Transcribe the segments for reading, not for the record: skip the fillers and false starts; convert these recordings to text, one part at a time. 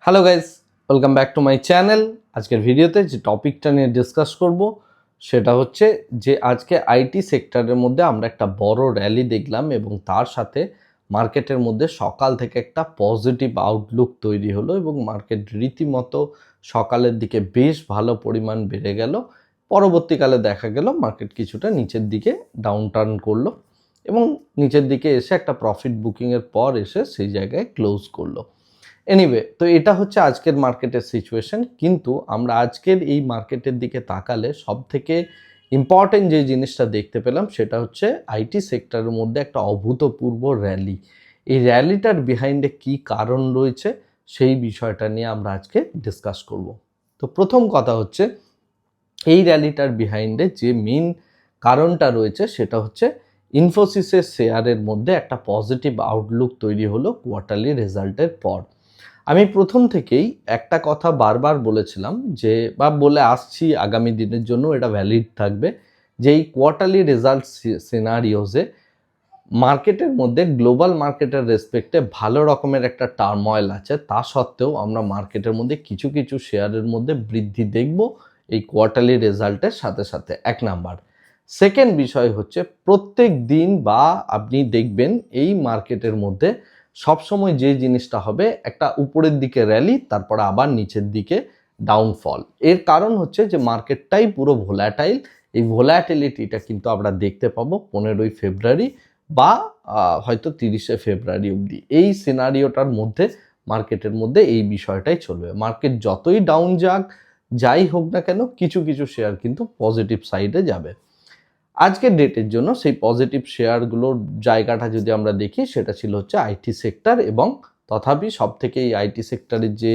Hello guys, welcome back to my channel. আজকের ভিডিওতে যে টপিকটা নিয়ে ডিসকাস করব সেটা হচ্ছে যে আজকে আইটি সেক্টরের মধ্যে আমরা একটা বড় র্যালি দেখলাম এবং তার সাথে মার্কেটের মধ্যে সকাল থেকে একটা পজিটিভ আউটলুক তৈরি হলো এবং মার্কেট রীতিমতো সকালের দিকে বেশ ভালো পরিমাণ বেড়ে গেল। পরবর্তীকালে দেখা গেল মার্কেট কিছুটা নিচের দিকে ডাউন টার্ন করলো এবং নিচের দিকে এসে একটা প্রফিট বুকিংয়ের পর এসে সেই জায়গায় ক্লোজ করলো। এনিওয়ে, তো এটা হচ্ছে আজকের মার্কেটের সিচুয়েশন। কিন্তু আমরা আজকের এই মার্কেটের দিকে তাকালে সবথেকে ইম্পর্টেন্ট যে জিনিসটা দেখতে পেলাম সেটা হচ্ছে আইটি সেক্টরের মধ্যে একটা অভূতপূর্ব র্যালি। এই র্যালিটার বিহাইন্ডে কি কারণ রয়েছে সেই বিষয়টা নিয়ে আমরা আজকে ডিসকাস করব। তো প্রথম কথা হচ্ছে এই র্যালিটার বিহাইন্ডে যে মেইন কারণটা রয়েছে সেটা হচ্ছে ইনফোসিসের শেয়ারের মধ্যে একটা পজিটিভ আউটলুক তৈরি হলো কোয়ার্টারলি রেজাল্টের পর। আমি প্রথম থেকেই একটা কথা বারবার বলেছিলাম যে বা বলে আসছি, আগামী দিনের জন্য এটা ভ্যালিড থাকবে, যে এই কোয়ার্টারলি রেজাল্ট সিনারিওজে মার্কেটের মধ্যে গ্লোবাল মার্কেটের রেসপেক্টে ভালো রকমের একটা টার্ময়েল আছে। তা সত্ত্বেও আমরা মার্কেটের মধ্যে কিছু কিছু শেয়ারের মধ্যে বৃদ্ধি দেখব এই কোয়ার্টারলি রেজাল্টের সাথে সাথে, এক নাম্বার। সেকেন্ড বিষয় হচ্ছে প্রত্যেক দিন বা আপনি দেখবেন এই মার্কেটের মধ্যে সবসময় যে জিনিসটা হবে একটা উপরের দিকে র্যালি, তারপর আবার নিচের দিকে ডাউনফল। এর কারণ হচ্ছে যে মার্কেটটাই পুরো ভোলাটাইল। এই ভোলাটিলিটিটা কিন্তু আমরা দেখতে পাবো 15ই ফেব্রুয়ারি বা হয়তো 30শে ফেব্রুয়ারি অবধি। এই সিনারিওটার মধ্যে মার্কেটের মধ্যে এই বিষয়টাই চলবে। মার্কেট যতই ডাউন যাক, যাই হোক না কেন, কিছু কিছু শেয়ার কিন্তু পজিটিভ সাইডে যাবে। আজকের ডেটের জন্য সেই পজিটিভ শেয়ারগুলোর জায়গাটা যদি আমরা দেখি, সেটা ছিল হচ্ছে আইটি সেক্টর, এবং তথাপি সব থেকে এই আইটি সেক্টরের যে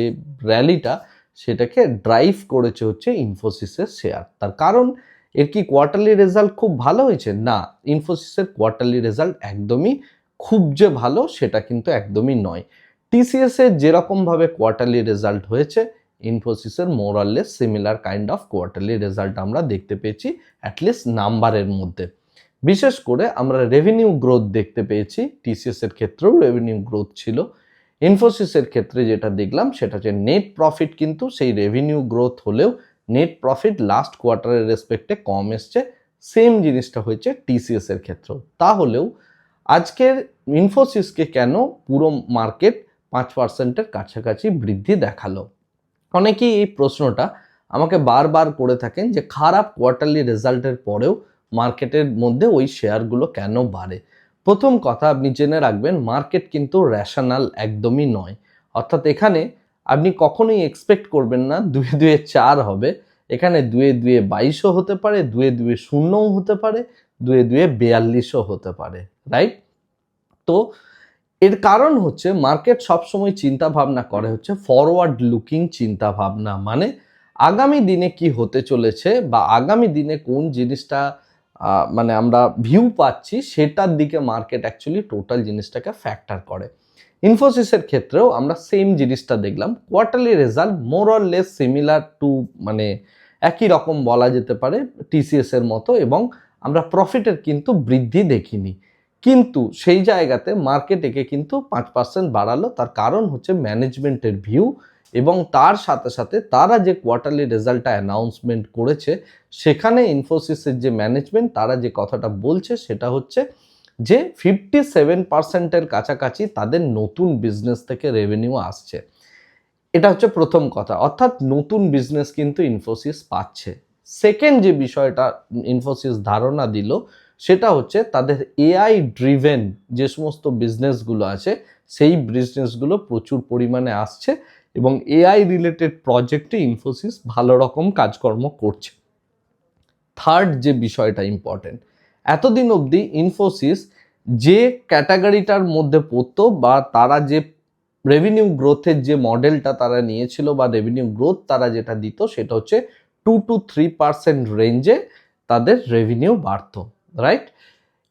র্যালিটা সেটাকে ড্রাইভ করেছে হচ্ছে ইনফোসিসের শেয়ার। তার কারণ এর কি কোয়ার্টারলি রেজাল্ট খুব ভালো হয়েছে? না, ইনফোসিসের কোয়ার্টারলি রেজাল্ট একদমই খুব যে ভালো সেটা কিন্তু একদমই নয়। টিসিএস এর যেরকমভাবে কোয়ার্টারলি রেজাল্ট হয়েছে, ইনফোসিসের more or less similar kind of quarterly result আমরা দেখতে পেয়েছি, অ্যাটলিস্ট নাম্বারের মধ্যে। বিশেষ করে আমরা রেভিনিউ গ্রোথ দেখতে পেয়েছি। টিসিএস এর ক্ষেত্রেও রেভিনিউ গ্রোথ ছিল। ইনফোসিসের ক্ষেত্রে যেটা দেখলাম সেটা হচ্ছে নেট প্রফিট কিন্তু সেই রেভিনিউ গ্রোথ হলেও নেট প্রফিট লাস্ট কোয়ার্টারের রেসপেক্টে কম এসছে। সেম জিনিসটা হয়েছে টিসিএস এর ক্ষেত্রেও। তাহলেও আজকের ইনফোসিসকে কেন পুরো মার্কেট 5%-এর কাছাকাছি বৃদ্ধি দেখালো? অনেকেই এই প্রশ্নটা আমাকে বারবার করে থাকেন যে খারাপ কোয়ার্টারলি রেজাল্টের পরেও মার্কেটের মধ্যে ওই শেয়ারগুলো কেন বাড়ে। প্রথম কথা আপনি জেনে রাখবেন, মার্কেট কিন্তু র্যাশনাল একদমই নয়। অর্থাৎ এখানে আপনি কখনোই এক্সপেক্ট করবেন না 2-2 4 হবে। এখানে 2-2 22ও হতে পারে, 2-2 শূন্যও হতে পারে, 2-2 42ও হতে পারে, রাইট? তো এর কারণ হচ্ছে মার্কেট সবসময় চিন্তা ভাবনা করে হচ্ছে ফরওয়ার্ড লুকিং চিন্তা ভাবনা, মানে আগামী দিনে কি হতে চলেছে বা আগামী দিনে কোন জিনিসটা মানে আমরা ভিউ পাচ্ছি সেটার দিকে মার্কেট অ্যাকচুয়ালি টোটাল জিনিসটাকে ফ্যাক্টর করে। ইনফোসিসের ক্ষেত্রেও আমরা সেম জিনিসটা দেখলাম। Quarterly result more or less similar to, মানে একই রকম বলা যেতে পারে টিসিএস এর মতো, এবং আমরা প্রফিটের কিন্তু বৃদ্ধি দেখিনি। কিন্তু সেই জায়গাতে মার্কেট একে কিন্তু 5% বাড়ালো। তার কারণ হচ্ছে ম্যানেজমেন্টের ভিউ, এবং তার সাথে সাথে তারা যে কোয়ার্টারলি রেজাল্টটা অ্যানাউন্সমেন্ট করেছে সেখানে ইনফোসিসের যে ম্যানেজমেন্ট তারা যে কথাটা বলছে সেটা হচ্ছে যে 57%-এর কাছাকাছি তাদের নতুন বিজনেস থেকে রেভিনিউ আসছে। এটা হচ্ছে প্রথম কথা, অর্থাৎ নতুন বিজনেস কিন্তু ইনফোসিস পাচ্ছে। সেকেন্ড যে বিষয়টা ইনফোসিস ধারণা দিল সেটা হচ্ছে তাদের এআই ড্রিভেন যে সমস্ত বিজনেসগুলো আছে সেই বিজনেসগুলো প্রচুর পরিমাণে আসছে, এবং এআই রিলেটেড প্রজেক্টে ইনফোসিস ভালো রকম কাজকর্ম করছে। থার্ড যে বিষয়টা ইম্পর্টেন্ট, এতদিন অবধি ইনফোসিস যে ক্যাটাগরিটার মধ্যে পড়তো বা তারা যে রেভিনিউ গ্রোথের যে মডেলটা তারা নিয়েছিল বা রেভিনিউ গ্রোথ তারা যেটা দিত সেটা হচ্ছে 2-3% রেঞ্জে তাদের রেভিনিউ বাড়তো, রাইট?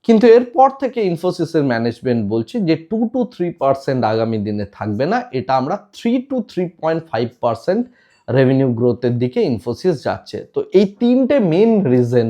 কিন্তু এরপর থেকে ইনফোসিসের ম্যানেজমেন্ট বলছে যে 2-3% আগামী দিনে থাকবে না, এটা আমরা 3-3.5% রেভিনিউ গ্রোথের দিকে ইনফোসিস যাচ্ছে। তো এই তিনটে মেন রিজন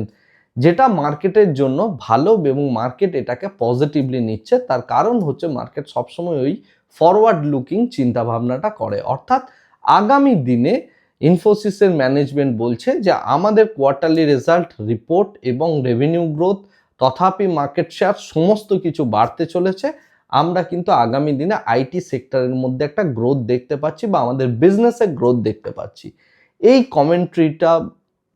যেটা মার্কেটের জন্য ভালো এবং মার্কেট এটাকে পজিটিভলি নিচ্ছে। তার কারণ হচ্ছে মার্কেট সবসময় ওই ফরওয়ার্ড লুকিং চিন্তা ভাবনাটা করে, অর্থাৎ আগামী দিনে ইনফোসিসের ম্যানেজমেন্ট বলছে যে আমাদের কোয়ার্টারলি রেজাল্ট রিপোর্ট এবং রেভিনিউ গ্রোথ তথাপি মার্কেট শেয়ার সমস্ত কিছু বাড়তে চলেছে। আমরা কিন্তু আগামী দিনে আইটি সেক্টরের মধ্যে একটা গ্রোথ দেখতে পাচ্ছি বা আমাদের বিজনেসে গ্রোথ দেখতে পাচ্ছি। এই কমেন্ট্রিটা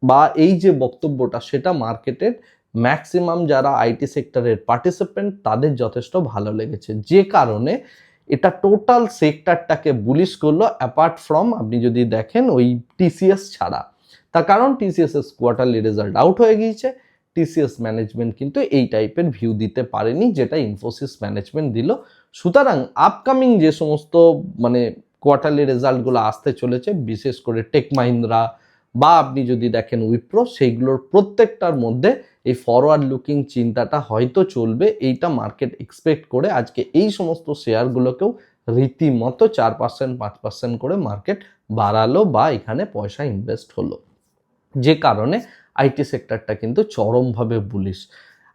বা এই যে বক্তব্যটা সেটা মার্কেটের ম্যাক্সিমাম যারা আইটি সেক্টরের পার্টিসিপেন্ট তাদের যথেষ্ট ভালো লেগেছে, যে কারণে এটা টোটাল সেক্টরটাকে বুলিশ করলো অ্যাপার্ট ফ্রম আপনি যদি দেখেন ওই টিসিএস ছাড়া। তার কারণ টিসিএস এর কোয়ার্টারলি রেজাল্ট আউট হয়ে গিয়েছে, টিসিএস ম্যানেজমেন্ট কিন্তু এই টাইপের ভিউ দিতে পারেনি যেটা ইনফোসিস ম্যানেজমেন্ট দিল। সুতরাং আপকামিং যে সমস্ত মানে কোয়ার্টারলি রেজাল্টগুলো আসতে চলেছে, বিশেষ করে টেক মাহিন্দ্রা বা আপনি যদি দেখেন উইপ্রো, সেইগুলোর প্রত্যেকটার মধ্যে এই ফরওয়ার্ড লুকিং চিন্তাটা হয়তো চলবে। এইটা মার্কেট এক্সপেক্ট করে আজকে এই সমস্ত শেয়ারগুলোকেও রীতিমতো 4% 5% করে মার্কেট বাড়ালো বা এখানে পয়সা ইনভেস্ট হলো, যে কারণে আইটি সেক্টরটা কিন্তু চরমভাবে বুলিশ।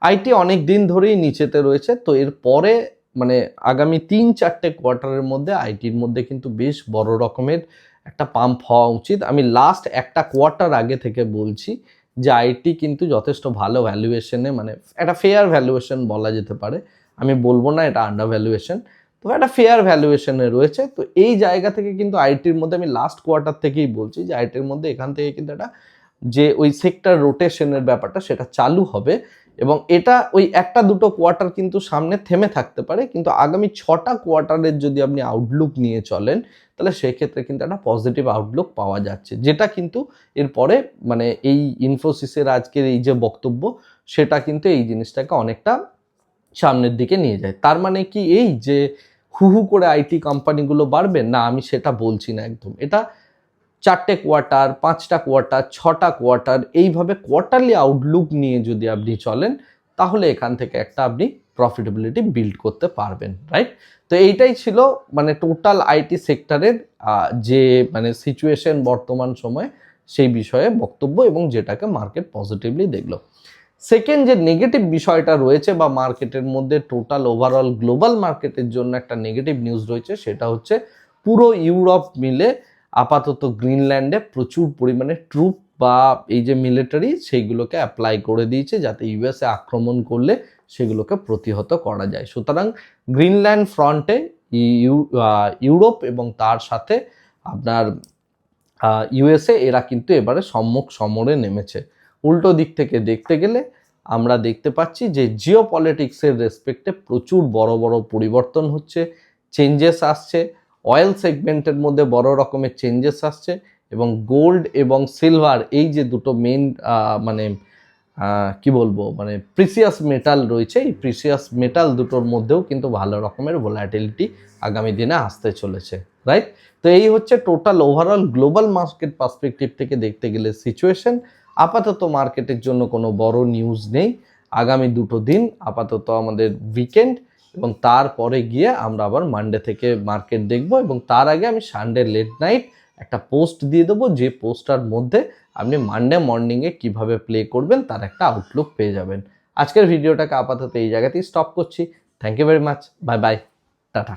আইটি অনেক দিন ধরেই নিচেতে রয়েছে, তো এর পরে মানে আগামী 3-4টে কোয়ার্টারের মধ্যে আইটির মধ্যে কিন্তু বেশ বড় রকমের একটা পাম্প হওয়া উচিত। আমি লাস্ট একটা কোয়ার্টার আগে থেকে বলছি যে আইটি কিন্তু যথেষ্ট ভালো ভ্যালুয়েশনে, মানে একটা ফেয়ার ভ্যালুয়েশন বলা যেতে পারে, আমি বলবো না এটা আন্ডার ভ্যালুয়েশন, তো একটা ফেয়ার ভ্যালুয়েশনে রয়েছে। তো এই জায়গা থেকে কিন্তু আইটির মধ্যে আমি লাস্ট কোয়ার্টার থেকেই বলছি যে আইটির মধ্যে এখান থেকে কিন্তু একটা যে ওই সেক্টর রোটেশনের ব্যাপারটা সেটা চালু হবে এবং এটা ওই একটা দুটো কোয়ার্টার কিন্তু সামনে থেমে থাকতে পারে, কিন্তু আগামী 6টা কোয়ার্টারের যদি আপনি আউটলুক নিয়ে চলেন তাহলে সেক্ষেত্রে কিন্তু একটা পজিটিভ আউটলুক পাওয়া যাচ্ছে, যেটা কিন্তু এরপরে মানে এই ইনফোসিসের আজকের এই যে বক্তব্য সেটা কিন্তু এই জিনিসটাকে অনেকটা সামনের দিকে নিয়ে যায়। তার মানে কি এই যে হু করে আইটি কোম্পানিগুলো বাড়বে না, আমি সেটা বলছি না একদম। এটা 4টে কোয়ার্টার, 5টা কোয়ার্টার, 6টা কোয়ার্টার, এইভাবে কোয়ার্টারলি আউটলুক নিয়ে যদি আপনি চলেন তাহলে এখান থেকে একটা আপনি প্রফিটেবিলিটি বিল্ড করতে পারবেন, রাইট? তো এইটাই ছিল মানে টোটাল আইটি সেক্টরের যে মানে সিচুয়েশন বর্তমান সময়ে সেই বিষয়ে বক্তব্য এবং যেটাকে মার্কেট পজিটিভলি দেখলো। সেকেন্ড যে নেগেটিভ বিষয়টা রয়েছে বা মার্কেটের মধ্যে টোটাল ওভারঅল গ্লোবাল মার্কেটের জন্য একটা নেগেটিভ নিউজ রয়েছে, সেটা হচ্ছে পুরো ইউরোপ মিলে আপাতত গ্রিনল্যান্ডে প্রচুর পরিমাণে ট্রুপ বা এই যে মিলিটারি সেইগুলোকে অ্যাপ্লাই করে দিয়েছে যাতে ইউএসএ আক্রমণ করলে সেগুলোকে প্রতিহত করা যায়। সুতরাং গ্রিনল্যান্ড ফ্রন্টে ইউরোপ এবং তার সাথে আপনার ইউএসএ এরা কিন্তু এবারে সম্মুখ সমরে নেমেছে। উল্টো দিক থেকে দেখতে গেলে আমরা দেখতে পাচ্ছি যে জিও পলিটিক্সের রেসপেক্টে প্রচুর বড় বড় পরিবর্তন হচ্ছে, চেঞ্জেস আসছে, অয়েল সেগমেন্টের মধ্যে বড় রকমের চেঞ্জেস আসছে এবং গোল্ড এবং সিলভার এই যে দুটো মেন মানে কি বলবো মানে প্রিসিয়াস মেটাল রয়েছে, এই প্রিসিয়াস মেটাল দুটোর মধ্যেও কিন্তু ভালো রকমের ভোলাটিলিটি আগামী দিনে আসতে চলেছে, রাইট? তো এই হচ্ছে total overall global market perspective থেকে দেখতে গেলে সিচুয়েশন। আপাতত মার্কেটের জন্য কোনো বড় নিউজ নেই। আগামী 2টো দিন আপাতত আমাদের উইকেন্ড এবং তারপরে গিয়ে আমরা আবার মানডে থেকে মার্কেট দেখব এবং তার আগে আমি সানডে লেট নাইট একটা পোস্ট দিয়ে দেবো, যে পোস্টটার মধ্যে আপনি মানডে মর্নিংয়ে কিভাবে প্লে করবেন তার একটা আউটলুক পেয়ে যাবেন। আজকের ভিডিওটাকে আপাতত এই জায়গাতেই স্টপ করছি। Thank you very much, bye bye, tata.